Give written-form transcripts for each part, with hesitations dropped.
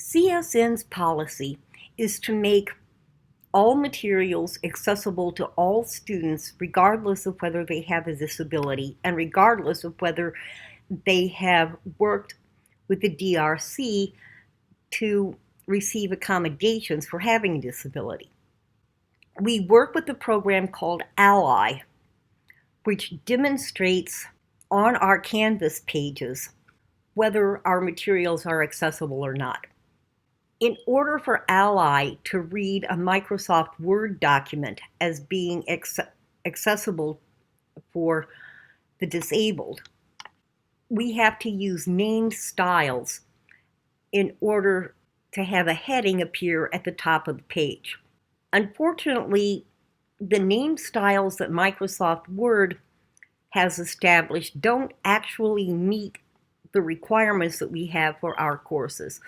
CSN's policy is to make all materials accessible to all students regardless of whether they have a disability and regardless of whether they have worked with the DRC to receive accommodations for having a disability. We work with a program called Ally, which demonstrates on our Canvas pages whether our materials are accessible or not. In order for Ally to read a Microsoft Word document as being accessible for the disabled, we have to use named styles in order to have a heading appear at the top of the page. Unfortunately, the name styles that Microsoft Word has established don't actually meet the requirements that we have for our courses.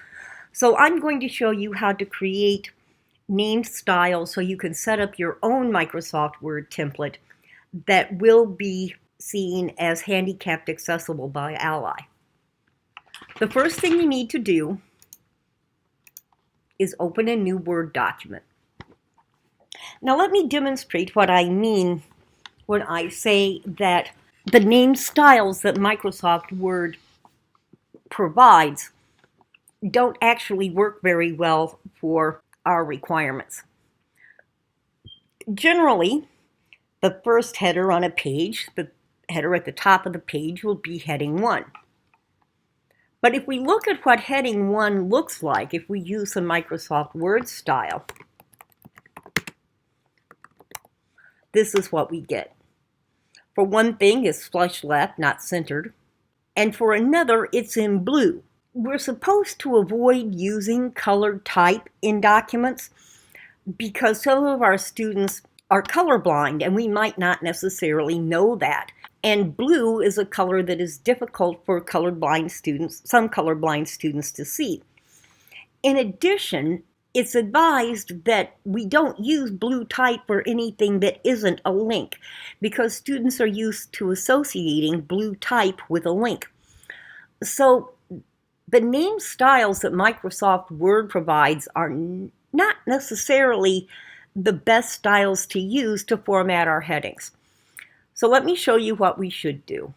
So I'm going to show you how to create named styles so you can set up your own Microsoft Word template that will be seen as handicapped accessible by Ally. The first thing you need to do is open a new Word document. Now let me demonstrate what I mean when I say that the named styles that Microsoft Word provides don't actually work very well for our requirements. Generally, the first header on a page, the header at the top of the page, will be heading 1. But if we look at what heading 1 looks like, if we use the Microsoft Word style, this is what we get. For one thing, it's flush left, not centered. And for another, it's in blue. We're supposed to avoid using colored type in documents because some of our students are colorblind and we might not necessarily know that. And blue is a color that is difficult for colorblind students, some colorblind students, to see. In addition, it's advised that we don't use blue type for anything that isn't a link because students are used to associating blue type with a link. So the name styles that Microsoft Word provides are not necessarily the best styles to use to format our headings. So let me show you what we should do.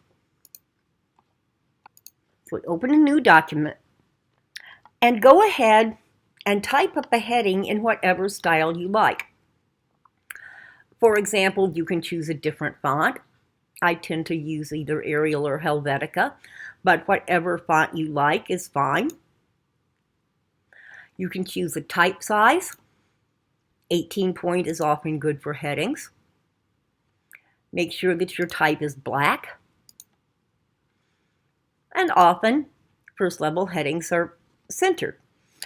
So open a new document and go ahead and type up a heading in whatever style you like. For example, you can choose a different font. I tend to use either Arial or Helvetica, but whatever font you like is fine. You can choose a type size. 18 point is often good for headings. Make sure that your type is black. And often, first level headings are centered.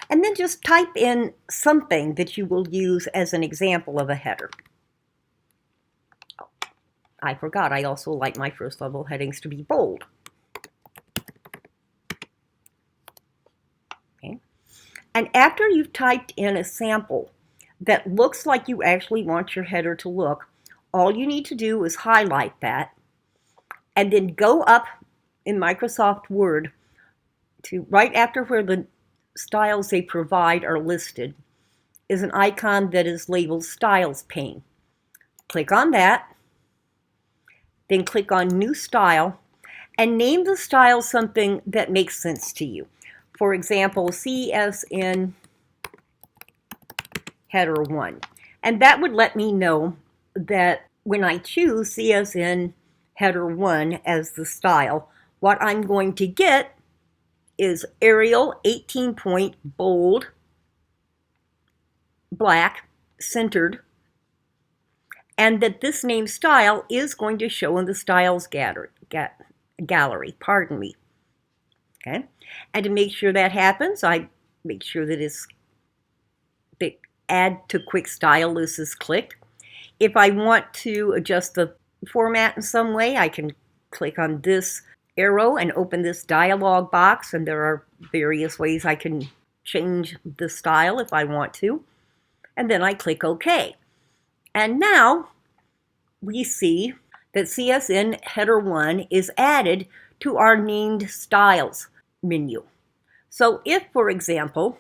And then just type in something that you will use as an example of a header. I forgot, I also like my first level headings to be bold. Okay. And after you've typed in a sample that looks like you actually want your header to look, all you need to do is highlight that and then go up in Microsoft Word to right after where the styles they provide are listed is an icon that is labeled Styles pane. Click on that. Then click on New Style and name the style something that makes sense to you. For example, CSN Header 1. And that would let me know that when I choose CSN Header 1 as the style, what I'm going to get is Arial 18 point, bold, black, centered, and that this name style is going to show in the Styles gallery. Pardon me. Okay, and to make sure that happens, I make sure that the Add to Quick Style list is clicked. If I want to adjust the format in some way, I can click on this arrow and open this dialog box, and there are various ways I can change the style if I want to. And then I click OK. And now we see that CSN Header 1 is added to our Named Styles menu. So if, for example,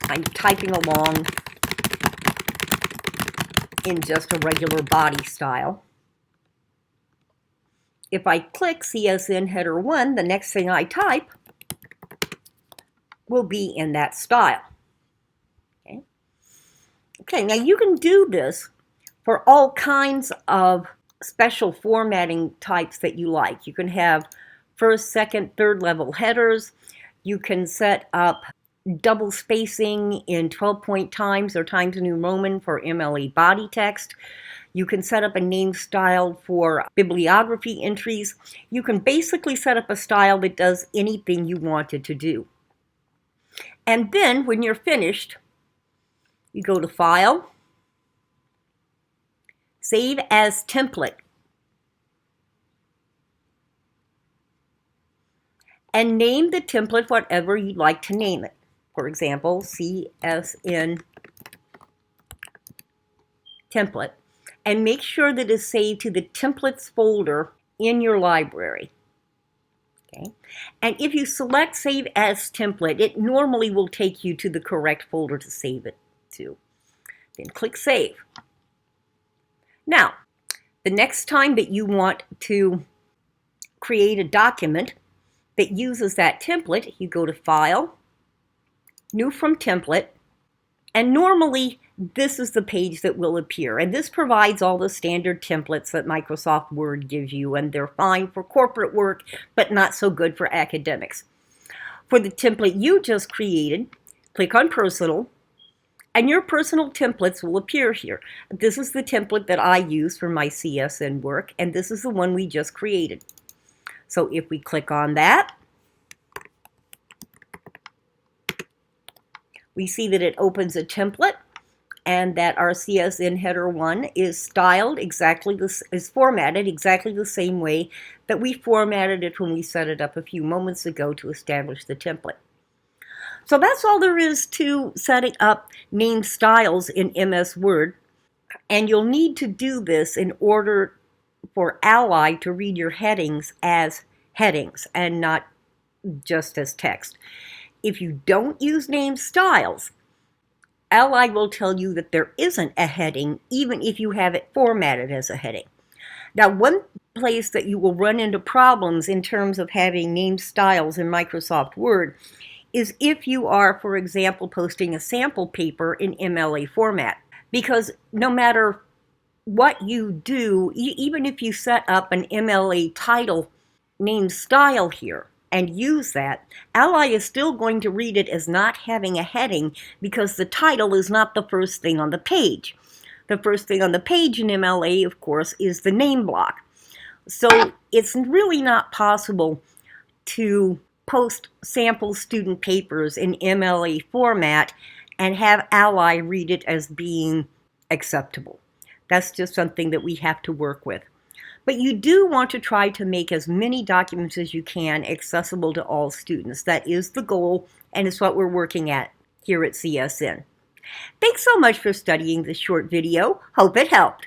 I'm typing along in just a regular body style. If I click CSN Header 1, the next thing I type will be in that style. Okay, now you can do this for all kinds of special formatting types that you like. You can have first, second, third level headers. You can set up double spacing in 12-point times or Times New Roman for MLA body text. You can set up a name style for bibliography entries. You can basically set up a style that does anything you want it to do. And then when you're finished, you go to File, Save as Template, and name the template whatever you'd like to name it. For example, CSN Template, and make sure that it's saved to the Templates folder in your library. Okay. And if you select Save as Template, it normally will take you to the correct folder to save it to. Then click Save. Now, the next time that you want to create a document that uses that template, you go to File, New from Template, and normally this is the page that will appear. And this provides all the standard templates that Microsoft Word gives you, and they're fine for corporate work, but not so good for academics. For the template you just created, click on Personal, and your personal templates will appear here. This is the template that I use for my CSN work, and this is the one we just created. So if we click on that, we see that it opens a template and that our CSN Header 1 is styled is formatted exactly the same way that we formatted it when we set it up a few moments ago to establish the template. So that's all there is to setting up name styles in MS Word, and you'll need to do this in order for Ally to read your headings as headings and not just as text. If you don't use name styles, Ally will tell you that there isn't a heading even if you have it formatted as a heading. Now, one place that you will run into problems in terms of having name styles in Microsoft Word is if you are, for example, posting a sample paper in MLA format. Because no matter what you do, even if you set up an MLA title name style here and use that, Ally is still going to read it as not having a heading because the title is not the first thing on the page. The first thing on the page in MLA, of course, is the name block. So it's really not possible to post sample student papers in MLA format and have Ally read it as being acceptable. That's just something that we have to work with. But you do want to try to make as many documents as you can accessible to all students. That is the goal, and it's what we're working at here at CSN. Thanks so much for studying this short video. Hope it helped.